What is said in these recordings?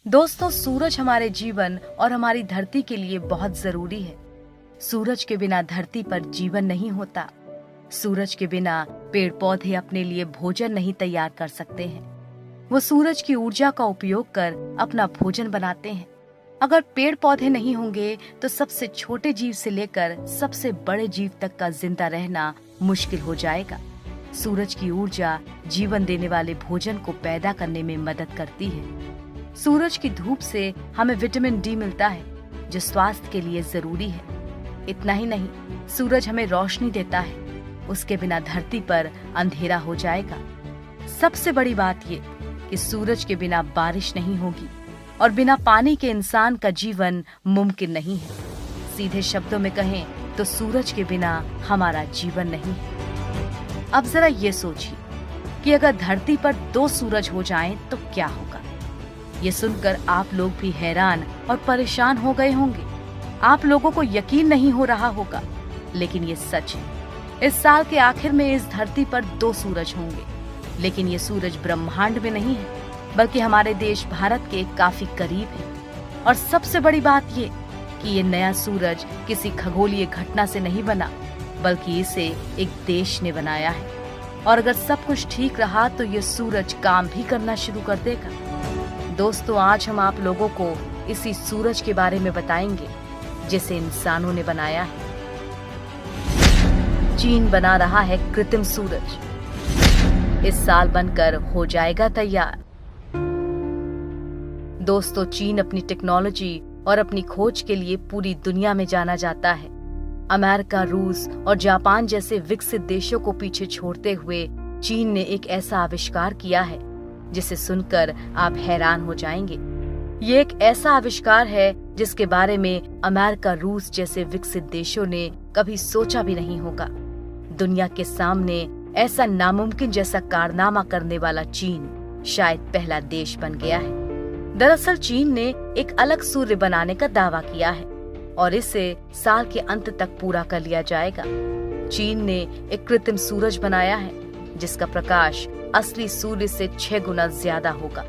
दोस्तों, सूरज हमारे जीवन और हमारी धरती के लिए बहुत जरूरी है। सूरज के बिना धरती पर जीवन नहीं होता। सूरज के बिना पेड़ पौधे अपने लिए भोजन नहीं तैयार कर सकते हैं। वो सूरज की ऊर्जा का उपयोग कर अपना भोजन बनाते हैं। अगर पेड़ पौधे नहीं होंगे तो सबसे छोटे जीव से लेकर सबसे बड़े जीव तक का जिंदा रहना मुश्किल हो जाएगा। सूरज की ऊर्जा जीवन देने वाले भोजन को पैदा करने में मदद करती है। सूरज की धूप से हमें विटामिन डी मिलता है, जो स्वास्थ्य के लिए जरूरी है। इतना ही नहीं, सूरज हमें रोशनी देता है। उसके बिना धरती पर अंधेरा हो जाएगा। सबसे बड़ी बात ये कि सूरज के बिना बारिश नहीं होगी और बिना पानी के इंसान का जीवन मुमकिन नहीं है। सीधे शब्दों में कहें तो सूरज के बिना हमारा जीवन नहीं है। अब जरा ये सोचिए कि अगर धरती पर 2 सूरज हो जाएं तो क्या होगा। ये सुनकर आप लोग भी हैरान और परेशान हो गए होंगे। आप लोगों को यकीन नहीं हो रहा होगा, लेकिन ये सच है। इस साल के आखिर में इस धरती पर 2 सूरज होंगे, लेकिन ये सूरज ब्रह्मांड में नहीं है, बल्कि हमारे देश भारत के काफी करीब है। और सबसे बड़ी बात ये कि ये नया सूरज किसी खगोलीय घटना से नहीं बना, बल्कि इसे एक देश ने बनाया है। और अगर सब कुछ ठीक रहा तो ये सूरज काम भी करना शुरू कर देगा। दोस्तों, आज हम आप लोगों को इसी सूरज के बारे में बताएंगे जिसे इंसानों ने बनाया है। चीन बना रहा है कृत्रिम सूरज। इस साल बनकर हो जाएगा तैयार। दोस्तों, चीन अपनी टेक्नोलॉजी और अपनी खोज के लिए पूरी दुनिया में जाना जाता है। अमेरिका, रूस और जापान जैसे विकसित देशों को पीछे छोड़ते हुए चीन ने एक ऐसा आविष्कार किया है जिसे सुनकर आप हैरान हो जाएंगे। ये एक ऐसा आविष्कार है जिसके बारे में अमेरिका, रूस जैसे विकसित देशों ने कभी सोचा भी नहीं होगा। दुनिया के सामने ऐसा नामुमकिन जैसा कारनामा करने वाला चीन शायद पहला देश बन गया है। दरअसल चीन ने एक अलग सूर्य बनाने का दावा किया है और इसे साल के अंत तक पूरा कर लिया जाएगा। चीन ने एक कृत्रिम सूरज बनाया है जिसका प्रकाश असली सूर्य से 6 गुना ज्यादा होगा।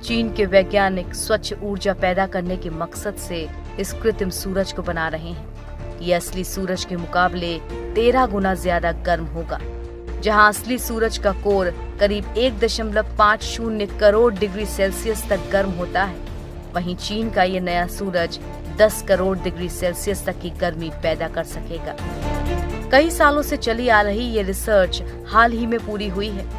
चीन के वैज्ञानिक स्वच्छ ऊर्जा पैदा करने के मकसद से इस कृत्रिम सूरज को बना रहे हैं। ये असली सूरज के मुकाबले 13 गुना ज्यादा गर्म होगा। जहां असली सूरज का कोर करीब 1.50 करोड़ डिग्री सेल्सियस तक गर्म होता है, वहीं चीन का ये नया सूरज 10 करोड़ डिग्री सेल्सियस तक की गर्मी पैदा कर सकेगा। कई सालों से चली आ रही ये रिसर्च हाल ही में पूरी हुई है।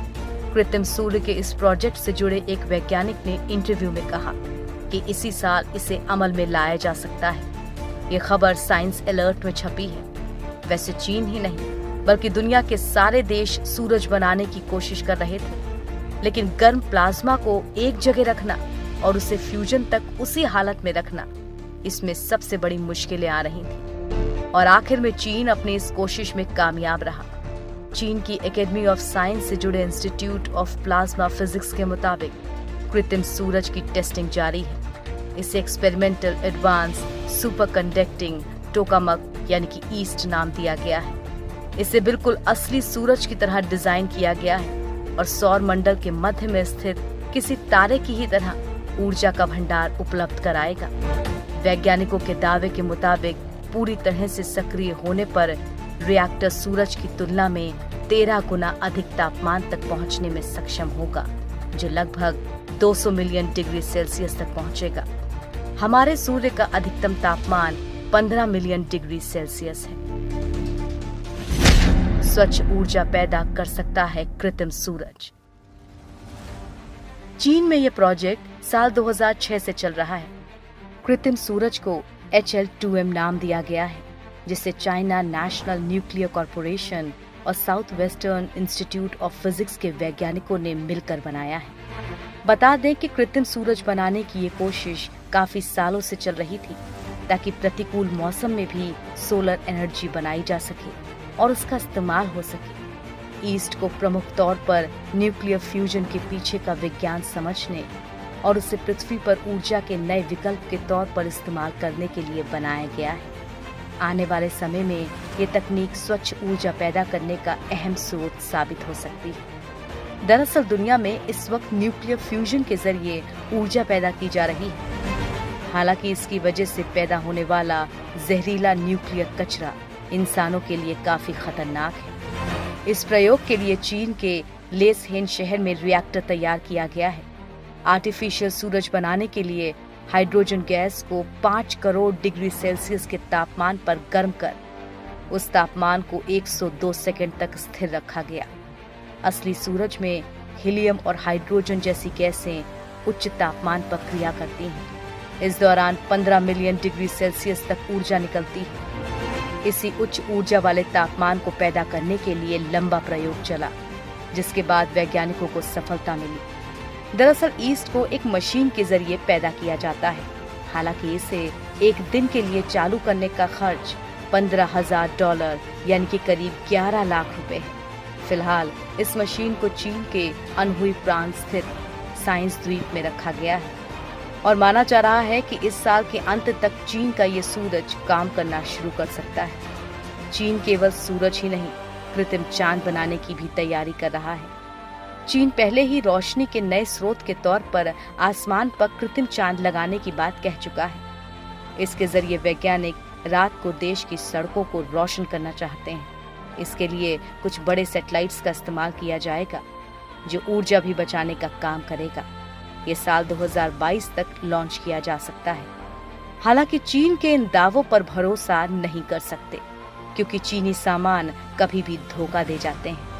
कृत्रिम सूर्य के इस प्रोजेक्ट से जुड़े एक वैज्ञानिक ने इंटरव्यू में कहा कि इसी साल इसे अमल में लाया जा सकता है। ये खबर साइंस अलर्ट में छपी है। वैसे चीन ही नहीं बल्कि दुनिया के सारे देश सूरज बनाने की कोशिश कर रहे थे, लेकिन गर्म प्लाज्मा को एक जगह रखना और उसे फ्यूजन तक उसी हालत में रखना, इसमें सबसे बड़ी मुश्किलें आ रही थी। और आखिर में चीन अपनी इस कोशिश में कामयाब रहा। चीन की एकेडमी ऑफ साइंस से जुड़े इंस्टीट्यूट ऑफ प्लाज्मा फिजिक्स के मुताबिक कृत्रिम सूरज की टेस्टिंग जारी है। इसे experimental advance super conducting tokamak यानी कि ईस्ट नाम दिया गया है। इसे बिल्कुल असली सूरज की तरह डिजाइन किया गया है और सौर मंडल के मध्य में स्थित किसी तारे की ही तरह ऊर्जा का भंडार उपलब्ध कराएगा। वैज्ञानिकों के दावे के मुताबिक पूरी तरह से सक्रिय होने पर रिएक्टर सूरज की तुलना में 13 गुना अधिक तापमान तक पहुंचने में सक्षम होगा, जो लगभग 200 मिलियन डिग्री सेल्सियस तक पहुंचेगा। हमारे सूर्य का अधिकतम तापमान 15 मिलियन डिग्री सेल्सियस है। स्वच्छ ऊर्जा पैदा कर सकता है कृत्रिम सूरज। चीन में यह प्रोजेक्ट साल 2006 से चल रहा है। कृत्रिम सूरज को HL2M नाम दिया गया है, जिसे चाइना नेशनल न्यूक्लियर कॉर्पोरेशन और south western institute of physics के वैज्ञानिकों ने मिलकर बनाया है। बता दें कि कृत्रिम सूरज बनाने की ये कोशिश काफी सालों से चल रही थी, ताकि प्रतिकूल मौसम में भी सोलर एनर्जी बनाई जा सके और उसका इस्तेमाल हो सके। ईस्ट को प्रमुख तौर पर न्यूक्लियर फ्यूजन के पीछे का विज्ञान समझने और उसे पृथ्वी पर ऊर्जा के नए विकल्प के तौर पर इस्तेमाल करने के लिए बनाया गया है। आने वाले समय में ये तकनीक स्वच्छ ऊर्जा पैदा करने का अहम स्रोत साबित हो सकती है। दरअसल दुनिया में इस वक्त न्यूक्लियर फ्यूजन के जरिए ऊर्जा पैदा की जा रही है। हालांकि इसकी वजह से पैदा होने वाला जहरीला न्यूक्लियर कचरा इंसानों के लिए काफी खतरनाक है। इस प्रयोग के लिए चीन के लेसहेन शहर में रिएक्टर तैयार किया गया है। आर्टिफिशियल सूरज बनाने के लिए हाइड्रोजन गैस को 5 करोड़ डिग्री सेल्सियस के तापमान पर गर्म कर उस तापमान को 102 सेकंड तक स्थिर रखा गया। असली सूरज में हीलियम और हाइड्रोजन जैसी गैसें उच्च तापमान पर क्रिया करती हैं। इस दौरान 15 मिलियन डिग्री सेल्सियस तक ऊर्जा निकलती है। इसी उच्च ऊर्जा वाले तापमान को पैदा करने के लिए लंबा प्रयोग चला, जिसके बाद वैज्ञानिकों को सफलता मिली। दरअसल ईस्ट को एक मशीन के जरिए पैदा किया जाता है। हालांकि इसे एक दिन के लिए चालू करने का खर्च $15,000 यानी कि करीब 11 लाख रुपए है। फिलहाल इस मशीन को चीन के अनहुई प्रांत स्थित साइंस द्वीप में रखा गया है और माना जा रहा है कि इस साल के अंत तक चीन का ये सूरज काम करना शुरू कर सकता है। चीन केवल सूरज ही नहीं, कृत्रिम चांद बनाने की भी तैयारी कर रहा है। चीन पहले ही रोशनी के नए स्रोत के तौर पर आसमान पर कृत्रिम चांद लगाने की बात कह चुका है। इसके जरिए वैज्ञानिक रात को देश की सड़कों को रोशन करना चाहते हैं। इसके लिए कुछ बड़े सैटेलाइट्स का इस्तेमाल किया जाएगा जो ऊर्जा भी बचाने का काम करेगा। ये साल 2022 तक लॉन्च किया जा सकता है। हालांकि चीन के इन दावों पर भरोसा नहीं कर सकते, क्योंकि चीनी सामान कभी भी धोखा दे जाते हैं।